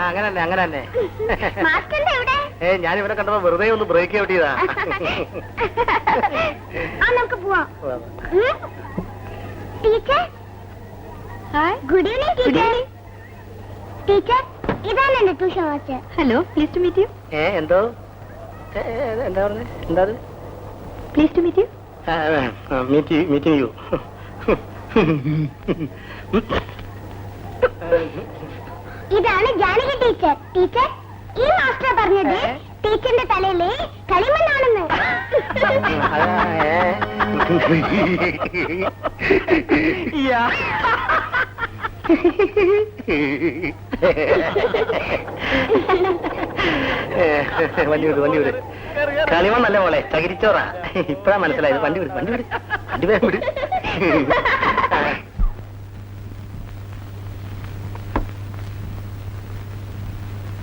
അങ്ങനെ തന്നെ അങ്ങനെ തന്നെ. ഞാൻ ഇവിടെ കണ്ടപ്പോ വെറുതെ ഒന്ന് ബ്രേക്ക് ഔട്ട് ചെയ്താ. നമുക്ക് പോവാം. Teacher good evening. Teacher teacher ഇതാണ് എന്റെ tuition master. Hello, please to meet you. എന്തോ എന്താ പറഞ്ഞത്? എന്താ please to meet you. Meeting you. ഇതാണ് ജാനകി ടീച്ചർ. ടീച്ചർ ഈ മാസ്റ്റർ പറഞ്ഞത് ടീച്ചറിന്റെ തലയിലെ കളിമണ്ണാണെന്ന്. വണ്ടി വിട്. കളിമണ്ണല്ല മോളെ, ചകിരിച്ചോറാ. ഇപ്പഴാ മനസ്സിലായത്. വണ്ടി വിട് വണ്ടി വേഗം വിട്.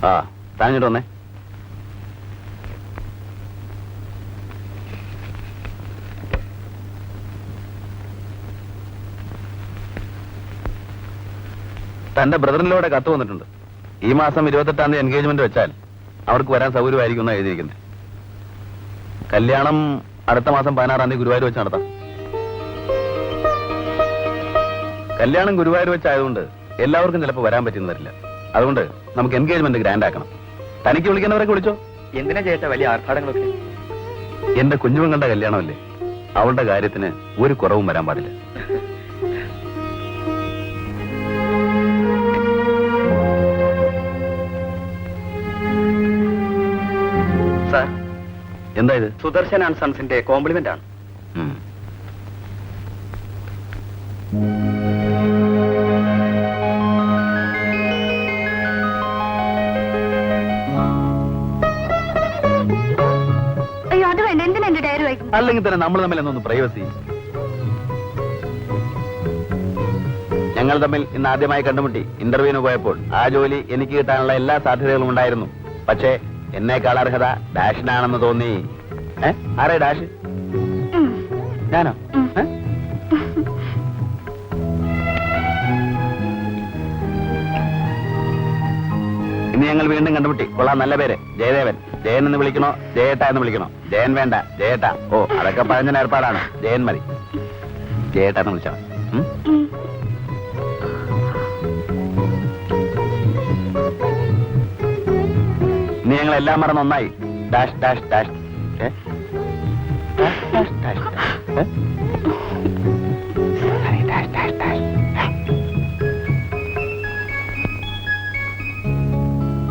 ആ താങ്ങിട്ട് വന്നേ. തന്റെ ബ്രദറിലൂടെ കത്ത് വന്നിട്ടുണ്ട്. ഈ മാസം 28-ാം തീയതി എൻഗേജ്മെന്റ് വെച്ചാൽ അവർക്ക് വരാൻ സൗകര്യമായിരിക്കും എന്നാണ് എഴുതിയിരിക്കുന്നത്. കല്യാണം അടുത്ത മാസം 16-ാം തീയതി ഗുരുവായൂർ വെച്ച് നടത്താം. കല്യാണം ഗുരുവായൂർ വെച്ചായതുകൊണ്ട് എല്ലാവർക്കും ചിലപ്പോൾ വരാൻ പറ്റുന്ന വരില്ല. അതുകൊണ്ട് നമുക്ക് എൻഗേജ്മെന്റ് ഗ്രാൻഡ് ആക്കണം. തനിക്ക് വിളിക്കുന്നവരൊക്കെ വിളിച്ചോ. എന്തിനാ ചേട്ടാ വലിയ ആർഭാടങ്ങളൊക്കെ? എന്റെ കുഞ്ഞുമങ്ങളുടെ കല്യാണമല്ലേ, അവളുടെ കാര്യത്തിന് ഒരു കുറവും വരാൻ പാടില്ല. സാർ, എന്താ ഇത്? സുദർശൻ ആൻഡ് സൺസിന്റെ കോംപ്ലിമെന്റ് ആണ്. അയ്യോ അത് വേണ്ട. എന്തിനാ എന്റെ ഡയറി വായിക്കും? അല്ലെങ്കിൽ തന്നെ നമ്മൾ തമ്മിൽ എന്നൊന്ന് പ്രൈവസി. ഞങ്ങൾ തമ്മിൽ ഇന്ന് ആദ്യമായി കണ്ടുമുട്ടി ഇന്റർവ്യൂവിന് പോയപ്പോൾ ആ ജോലി എനിക്ക് കിട്ടാനുള്ള എല്ലാ സാധ്യതകളും ഉണ്ടായിരുന്നു. പക്ഷേ എന്നേക്കാൾ അർഹത ഡാഷിനാണെന്ന് തോന്നി. ആരേ ഡാഷ്? ഞാനോ? ഇന്ന് ഞങ്ങൾ വീണ്ടും കണ്ടുമുട്ടി. കൊള്ളാം, നല്ല പേര്. ജയദേവൻ. ജയൻ എന്ന് വിളിക്കണോ ജയേട്ട എന്ന് വിളിക്കണോ? ജയൻ വേണ്ട, ജയേട്ട. ഓ, അതൊക്കെ പഴഞ്ഞ ഏർപ്പാടാണ്. ജയൻ മതി. ജയേട്ട എന്ന് വിളിച്ചാൽ ഇനി ഞങ്ങൾ എല്ലാം മറന്ന് ഒന്നായി. Dash dash dash.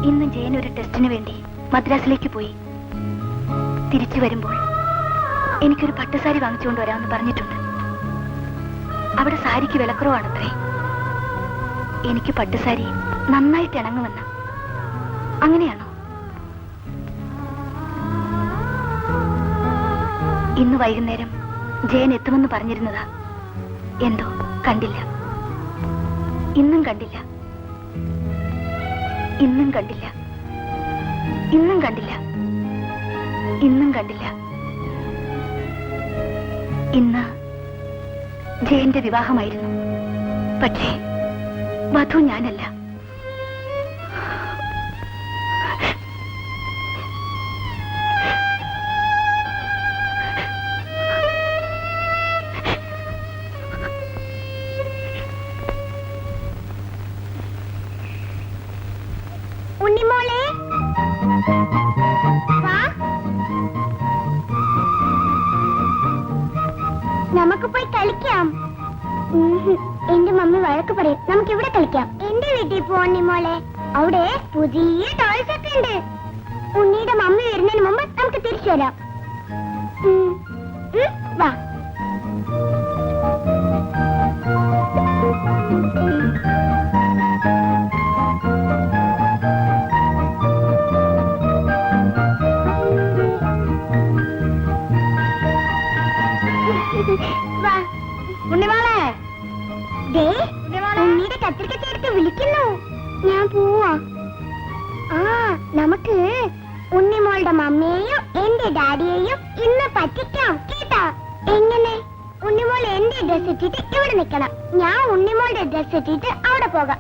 ഇന്ന് ജയൻ ഒരു ടെസ്റ്റിന് വേണ്ടി മദ്രാസിലേക്ക് പോയി. തിരിച്ചു വരുമ്പോൾ എനിക്കൊരു പട്ടുസാരി വാങ്ങിച്ചുകൊണ്ട് വരാമെന്ന് പറഞ്ഞിട്ടുണ്ട്. അവിടെ സാരിക്ക് വിലക്കുറവാണത്രേ. എനിക്ക് പട്ടുസാരി നന്നായിട്ട് ഇണങ്ങുമെന്ന്. അങ്ങനെയാണോ? ഇന്ന് വൈകുന്നേരം ജയൻ എത്തുമെന്ന് പറഞ്ഞിരുന്നതാ. എന്തോ കണ്ടില്ല. ഇന്നും കണ്ടില്ല. ഇന്നും കണ്ടില്ല. ഇന്നും കണ്ടില്ല. ഇന്നും കണ്ടില്ല. ഇന്ന് ജയന്റെ വിവാഹമായിരുന്നു. പക്ഷേ വധു ഞാനല്ല. ഉണ്ണിമോളെ നമുക്ക് പോയി കളിക്കാം. എന്റെ മമ്മി വഴക്ക് പറയും. നമുക്ക് ഇവിടെ കളിക്കാം. എന്റെ വീട്ടിൽ പോ ഉണ്ണിമോളെ. അവിടെ പുതിയ ടോയ്സ് ഒക്കെ ഉണ്ട്. ഉണ്ണിയുടെ മമ്മി വരുന്നതിന് മുമ്പ് നമുക്ക് തിരിച്ചു വരാം. വാ. ഉണ്ണിമോളെ, ഉണ്ണിയുടെ കത്തിരിക്ക ചേർത്ത് വിളിക്കുന്നു. ഞാൻ പോവാ. നമുക്ക് ഉണ്ണിമോളുടെ മമ്മിയെയും എന്റെ ഡാഡിയെയും ഇന്ന് പറ്റിക്കാം കേട്ടാ? എങ്ങനെ? ഉണ്ണിമോൾ എന്റെ ഡ്രസ് ഇട്ടിട്ട് ഇവിടെ നിൽക്കണം. ഞാൻ ഉണ്ണിമോളുടെ ഡ്രസ് ഇട്ടിട്ട് അവിടെ പോകാം.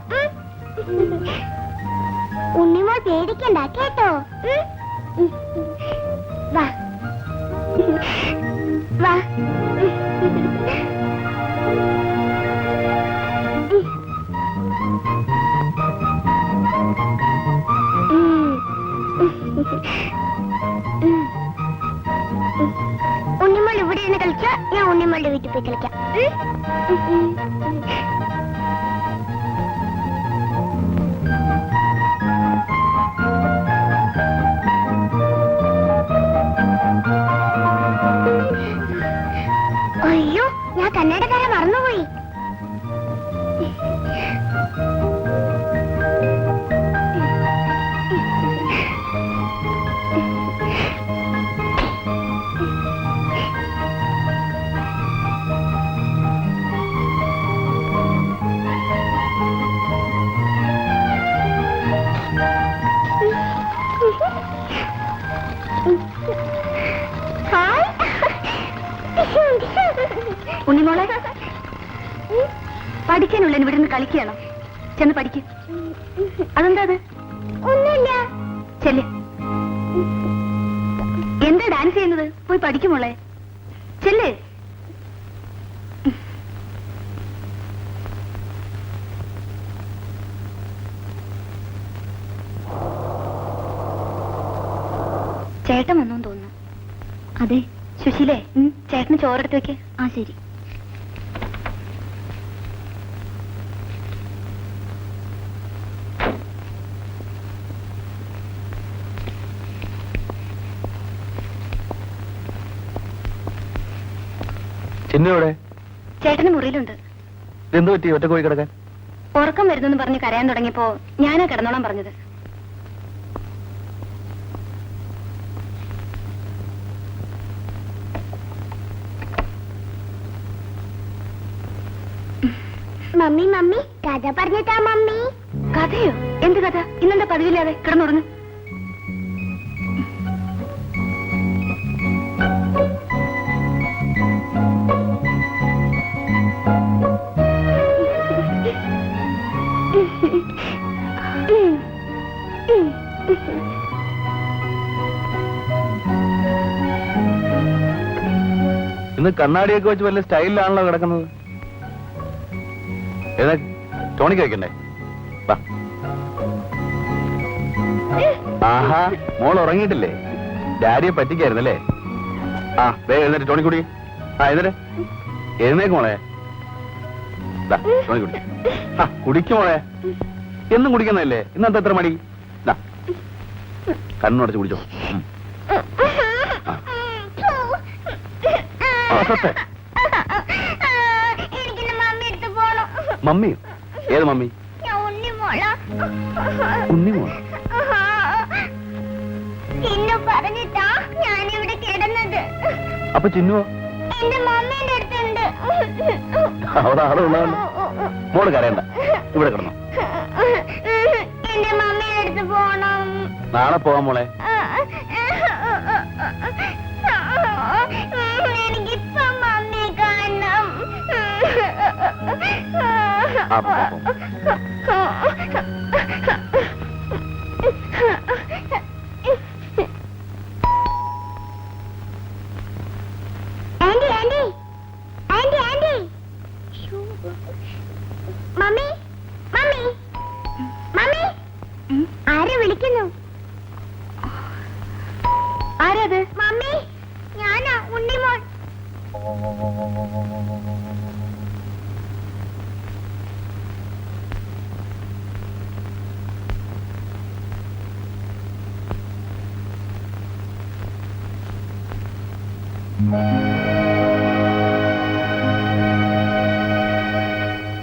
ഉണ്ണിമോൾ പേടിക്കണ്ട കേട്ടോ. വാ വാ. ഉണ്ണിമോൾ ഇവിടെ ഇരുന്ന് കളിക്കാം, ഞാൻ ഉണ്ണിമോളുടെ വീട്ടിൽ പോയി കളിക്കാം. അയ്യോ, ഞാൻ കന്നഡക്കാരെ മറന്നുപോയി. ഉണ്ണിമോളെ, പഠിക്കാനുള്ള ഇവിടെ നിന്ന് കളിക്കുകയാണോ? ചെന്ന് പഠിക്ക്. അതെന്താ അത്? ഒന്നുമില്ല. ചെല്ല്. എന്താ ഡാൻസ് ചെയ്യുന്നത്? പോയി പഠിക്കുമോളെ, ചെല്ല്. ചേട്ടൻ വന്നു തോന്നുന്നു. അതെ. സുശീലേ, ചേട്ടന് ചോറെടുത്ത് വെക്ക്. ആ ശരി. ചിന്നയോടെ? ചേട്ടന് മുറിയിലുണ്ട്. എന്ത് പറ്റി ഒറ്റ പോയി കിടക്കാൻ? ഉറക്കം വരുന്നെന്ന് പറഞ്ഞ് കരയാൻ തുടങ്ങിയപ്പോ ഞാനാ കിടന്നോളാൻ പറഞ്ഞത്. മമ്മി മമ്മി കഥ പറഞ്ഞിട്ടാ മമ്മി. കഥയോ? എന്ത് കഥ? ഇന്നെന്താ പതിവില്ലാതെ കിടന്നുറങ്ങും? ഇന്ന് കണ്ണാടിയൊക്കെ വെച്ച് വലിയ സ്റ്റൈലിലാണല്ലോ കിടക്കുന്നത്. ഏതാ ടോണിക്ക് വെക്കണ്ടേ? ആഹാ, മോൾ ഉറങ്ങിയിട്ടില്ലേ? ഡാഡിയെ പറ്റിക്കായിരുന്നല്ലേ? ആ വേഗം എഴുന്നേറ്റ് ടോണി കുടി. ആ എഴുന്നേറ്റ് എഴുന്നേക്ക് മോളെ. ടോണി കുടി. ആ കുടിക്കും മോളെ. എന്നും കുടിക്കുന്നതല്ലേ, ഇന്നത്തെ എത്ര മടി? കണ്ണുടച്ച് കുടിച്ചോ. മമ്മി? ഏത് മമ്മി? ഉണ്ണിമോൾ ചിന്നു പറഞ്ഞിട്ടാ ഞാനിവിടെ കിടന്നത്. അപ്പൊ ചിന്നുവോ? എന്റെ മമ്മീന്റെ അടുത്തുണ്ട്. അവിടെ ആളുള്ളതല്ലോ. മോള് കരയണ്ട, ഇവിടെ കിടന്നു. എന്റെ മമ്മിയുടെ അടുത്ത് പോണം. നാളെ പോവാം മോളെ. എനിക്കിപ്പോ മമ്മിയെ കാണണം. Aunty aunty aunty aunty. Mummy mummy mummy. ആരെ വിളിക്കുന്നു? ആരത്? മമ്മി, ഞാനാ ഉണ്ണിമോൾ.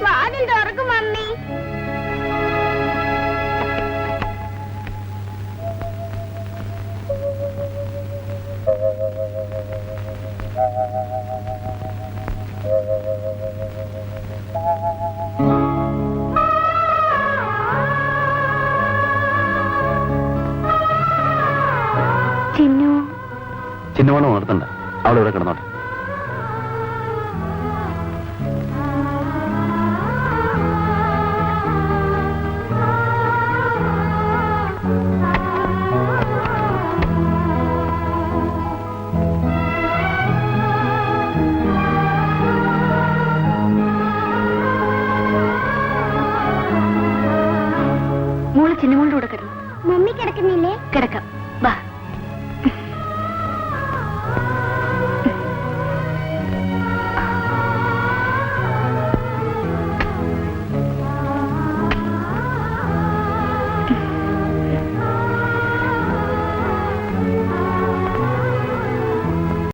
വാതിൽ തുറക്കും മമ്മി. ചിന്നു. ചിന്നുമോണം ഓർത്തണ്ട, അവളിവിടെ കിടന്നോട്ടെ. കിടക്കുന്നില്ലേ? കിടക്കാം.